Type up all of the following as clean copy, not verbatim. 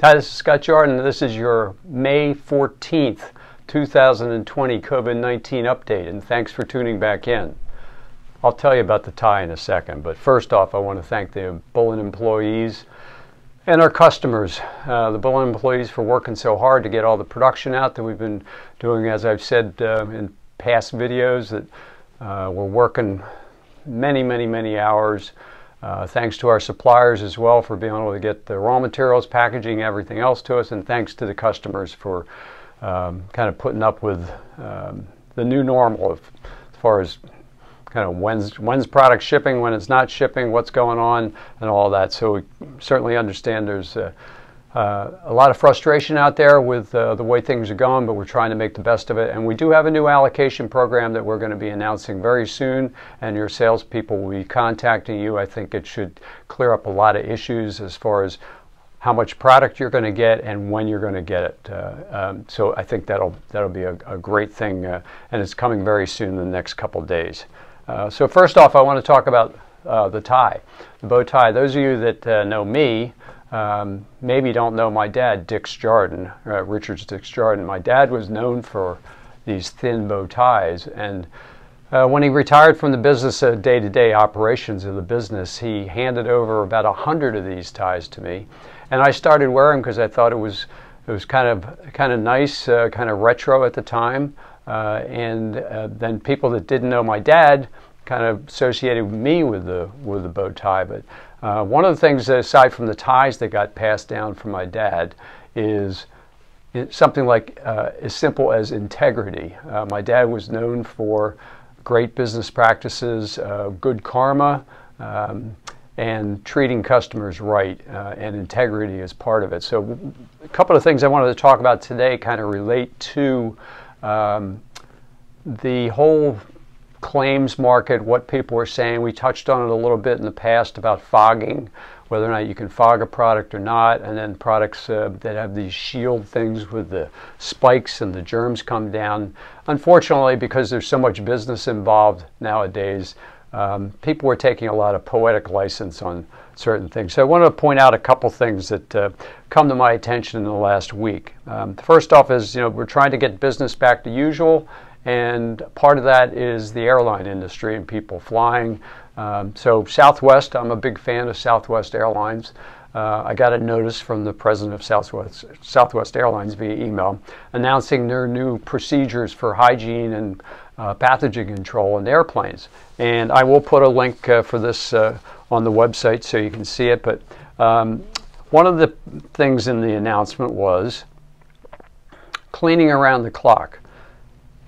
Hi, this is Scott Jordan. This is your May 14th, 2020 COVID-19 update, and thanks for tuning back in. I'll tell you about the tie in a second, but first off, I want to thank the Bullen employees and our customers, the Bullen employees, for working so hard to get all the production out that we've been doing. As I've said in past videos, that we're working many hours. Thanks to our suppliers as well for being able to get the raw materials, packaging, everything else to us, and thanks to the customers for kind of putting up with the new normal as far as kind of when's product shipping, when it's not shipping, what's going on, and all that. So we certainly understand there's a lot of frustration out there with the way things are going, but we're trying to make the best of it. And we do have a new allocation program that we're going to be announcing very soon, and your salespeople will be contacting you. I think it should clear up a lot of issues as far as how much product you're going to get and when you're going to get it. So I think that'll be a great thing, and it's coming very soon in the next couple days. So first off, I want to talk about the tie, the bow tie. Those of you that know me maybe don't know my dad, Dix Jordan, Richard's Dix Jordan. My dad was known for these thin bow ties, and when he retired from the business, day-to-day operations of the business, he handed over about 100 of these ties to me, and I started wearing them because I thought it was kind of nice, kind of retro at the time, and then people that didn't know my dad kind of associated me with the bow tie. But one of the things, aside from the ties that got passed down from my dad, is something like as simple as integrity. My dad was known for great business practices, good karma, and treating customers right, and integrity is part of it. So a couple of things I wanted to talk about today kind of relate to the whole claims market, what people are saying. We touched on it a little bit in the past about fogging, whether or not you can fog a product or not, and then products that have these shield things with the spikes and the germs come down. Unfortunately, because there's so much business involved nowadays, people are taking a lot of poetic license on certain things. So I wanted to point out a couple things that come to my attention in the last week. First off is, we're trying to get business back to usual, and part of that is the airline industry and people flying. So Southwest, I'm a big fan of Southwest Airlines. I got a notice from the president of Southwest Airlines via email announcing their new procedures for hygiene and pathogen control in airplanes. And I will put a link for this on the website so you can see it. But one of the things in the announcement was cleaning around the clock.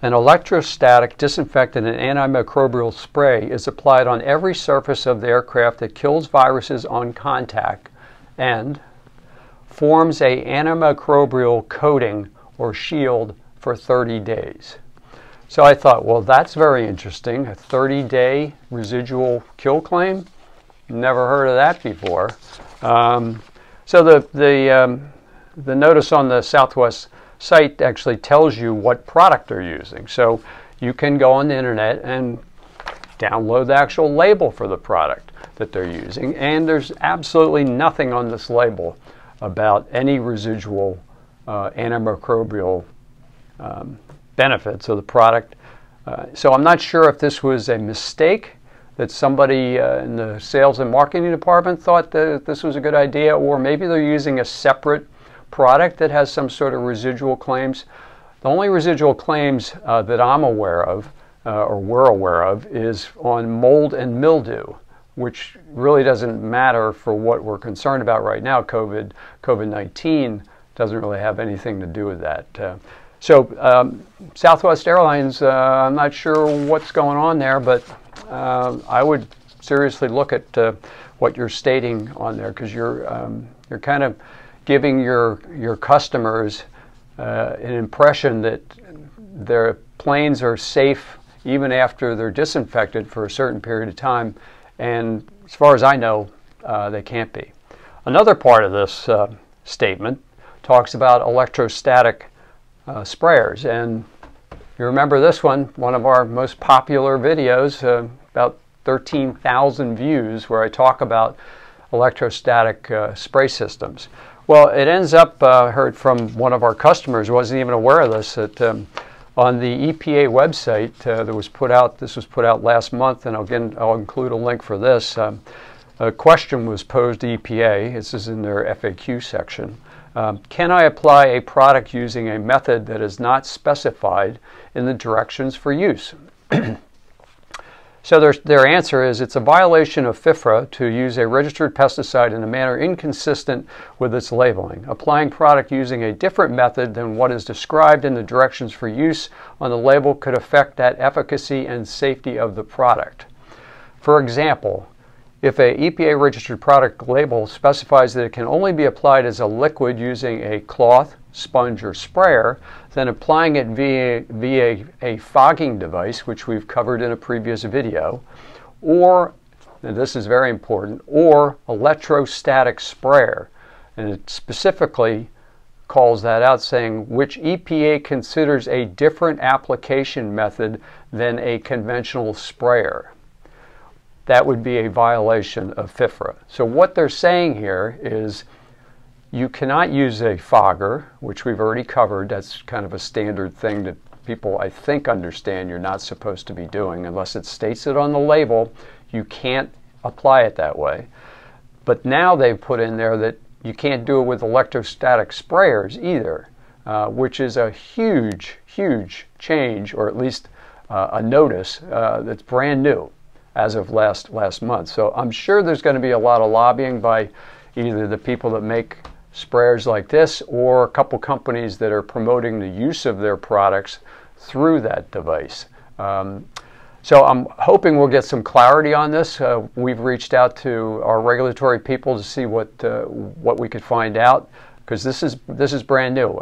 An electrostatic disinfectant and antimicrobial spray is applied on every surface of the aircraft that kills viruses on contact and forms a antimicrobial coating or shield for 30 days. So I thought, well, that's very interesting. A 30-day residual kill claim? Never heard of that before. So the notice on the Southwest site actually tells you what product they're using. So you can go on the internet and download the actual label for the product that they're using, and there's absolutely nothing on this label about any residual antimicrobial benefits of the product. So I'm not sure if this was a mistake, that somebody in the sales and marketing department thought that this was a good idea, or maybe they're using a separate product that has some sort of residual claims. The only residual claims that I'm aware of, or we're aware of, is on mold and mildew, which really doesn't matter for what we're concerned about right now. COVID-19 doesn't really have anything to do with that. So Southwest Airlines, I'm not sure what's going on there, but I would seriously look at what you're stating on there, because you're kind of giving your customers an impression that their planes are safe even after they're disinfected for a certain period of time, and as far as I know, they can't be. Another part of this statement talks about electrostatic sprayers, and you remember this one of our most popular videos, about 13,000 views, where I talk about electrostatic spray systems. Well, it ends up, heard from one of our customers, wasn't even aware of this, that on the EPA website that was put out, this was put out last month, and again, I'll include a link for this. A question was posed to EPA, this is in their FAQ section. Can I apply a product using a method that is not specified in the directions for use? So their answer is it's a violation of FIFRA to use a registered pesticide in a manner inconsistent with its labeling. Applying product using a different method than what is described in the directions for use on the label could affect that efficacy and safety of the product. For example, if a EPA registered product label specifies that it can only be applied as a liquid using a cloth, sponge, or sprayer, then applying it via a fogging device, which we've covered in a previous video, or, and this is very important, or electrostatic sprayer. And it specifically calls that out, saying which EPA considers a different application method than a conventional sprayer. That would be a violation of FIFRA. So what they're saying here is you cannot use a fogger, which we've already covered. That's kind of a standard thing that people, I think, understand you're not supposed to be doing. Unless it states it on the label, you can't apply it that way. But now they've put in there that you can't do it with electrostatic sprayers either, which is a huge, huge change, or at least a notice that's brand new as of last month. So I'm sure there's going to be a lot of lobbying by either the people that make sprayers like this or a couple companies that are promoting the use of their products through that device. So I'm hoping we'll get some clarity on this. We've reached out to our regulatory people to see what we could find out, because this is brand new.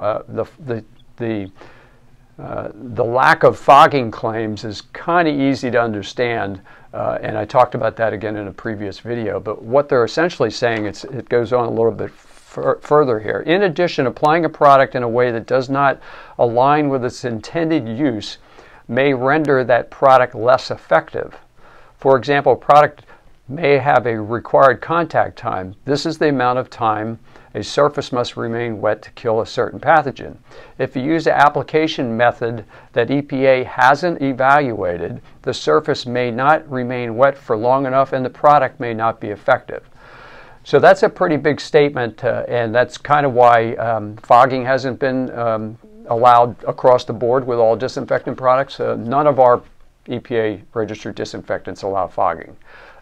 The lack of fogging claims is kind of easy to understand, and I talked about that again in a previous video. But what they're essentially saying, it goes on a little bit further here. In addition, applying a product in a way that does not align with its intended use may render that product less effective. For example, a product may have a required contact time. This is the amount of time a surface must remain wet to kill a certain pathogen. If you use an application method that EPA hasn't evaluated, the surface may not remain wet for long enough and the product may not be effective. So that's a pretty big statement, and that's kind of why fogging hasn't been allowed across the board with all disinfectant products. None of our EPA registered disinfectants allow fogging.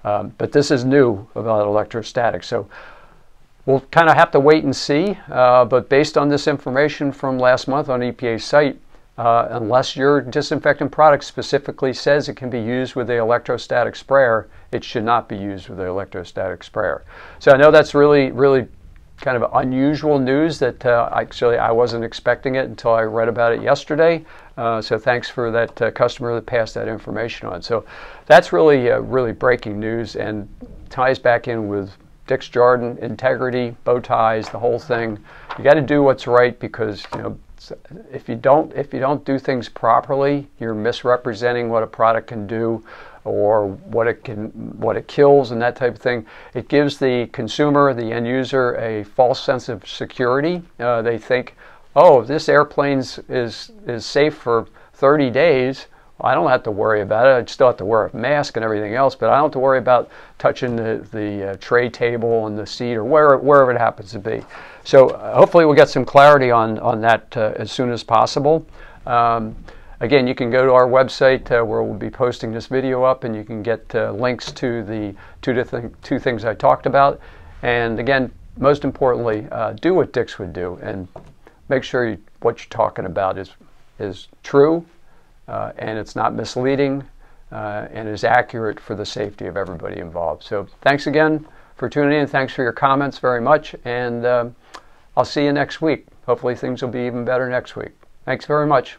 But this is new about electrostatic. So we'll kind of have to wait and see. But based on this information from last month on EPA's site, unless your disinfectant product specifically says it can be used with the electrostatic sprayer, it should not be used with the electrostatic sprayer. So I know that's really, really kind of unusual news that actually I wasn't expecting it until I read about it yesterday. So thanks for that customer that passed that information on. So that's really, really breaking news and ties back in with Dick's Jordan, integrity, bow ties, the whole thing. You got to do what's right, because if you don't do things properly, you're misrepresenting what a product can do or what it kills and that type of thing. It gives the consumer, the end user, a false sense of security. They think, oh, this airplane is safe for 30 days. I don't have to worry about it. I still have to wear a mask and everything else, but I don't have to worry about touching the tray table and the seat or wherever it happens to be. So hopefully we'll get some clarity on that as soon as possible. Again, you can go to our website where we'll be posting this video up, and you can get links to the two things I talked about. And again, most importantly, do what Dick's would do, and make sure what you're talking about is true, and it's not misleading, and is accurate for the safety of everybody involved. So thanks again for tuning in. Thanks for your comments very much, and I'll see you next week. Hopefully things will be even better next week. Thanks very much.